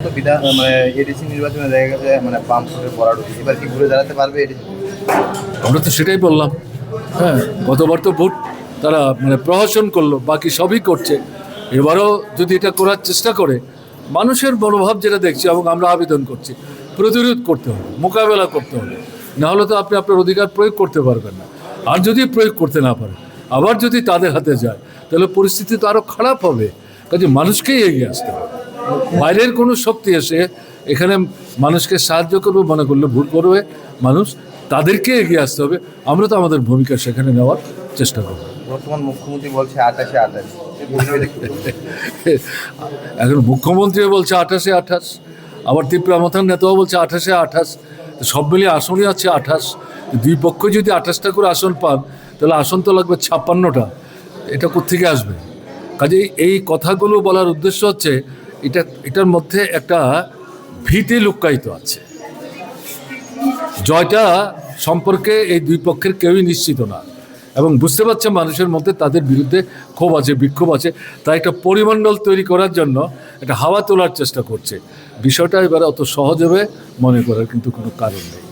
তো বিধান মানে এডিসি নির্বাচনে দেখা গেছে মানে বামফ্রন্টের ভরাডুবি, এবার কি ঘুরে দাঁড়াতে পারবে এডিসি? আমরা তো সেটাই বললাম। হ্যাঁ, গতবার তো ভোট তারা প্রহসন করলো, বাকি সবই করছে। এবারও যদি এটা করার চেষ্টা করে, মানুষের মনোভাব যেটা দেখছি এবং আমরা আবেদন করছি, প্রতিরোধ করতে হবে, মোকাবেলা করতে হবে। না হলে তো আপনি আপনার অধিকার প্রয়োগ করতে পারবেন না। আর যদি প্রয়োগ করতে না পারেন, আবার যদি তাদের হাতে যায়, তাহলে পরিস্থিতি তো আরও খারাপ হবে। কাজে মানুষকেই এগিয়ে আসতে হবে। বাইরের কোনো শক্তি এসে এখানে মানুষকে সাহায্য করবে মনে করলে ভুল করবে মানুষ, তাদেরকে এগিয়ে আসতে হবে। আমরা তো আমাদের ভূমিকা সেখানে নেওয়ার চেষ্টা করব। বর্তমান মুখ্যমন্ত্রী বলছে 28-28। এখন মুখ্যমন্ত্রী বলছে 28-28, আবার ত্রিপুরা মাথার নেতাও বলছে 28-28। সব মিলিয়ে আসনই আছে 28। দুই পক্ষ যদি 28টা করে আসন পান, তাহলে আসন তো লাগবে 56টা। এটা কোত্থেকে আসবে? কাজেই এই কথাগুলো বলার উদ্দেশ্য হচ্ছে এটার মধ্যে একটা ভীতি লুক্কায়িত আছে। জয়টা সম্পর্কে এই দুই পক্ষের কেউই নিশ্চিত না, এবং বুঝতে পারছে মানুষের মধ্যে তাদের বিরুদ্ধে ক্ষোভ আছে, বিক্ষোভ আছে। তাই একটা পরিমণ্ডল তৈরি করার জন্য একটা হাওয়া তোলার চেষ্টা করছে। বিষয়টা এবারে অত সহজ হবে মনে করার কিন্তু কোনো কারণ নেই।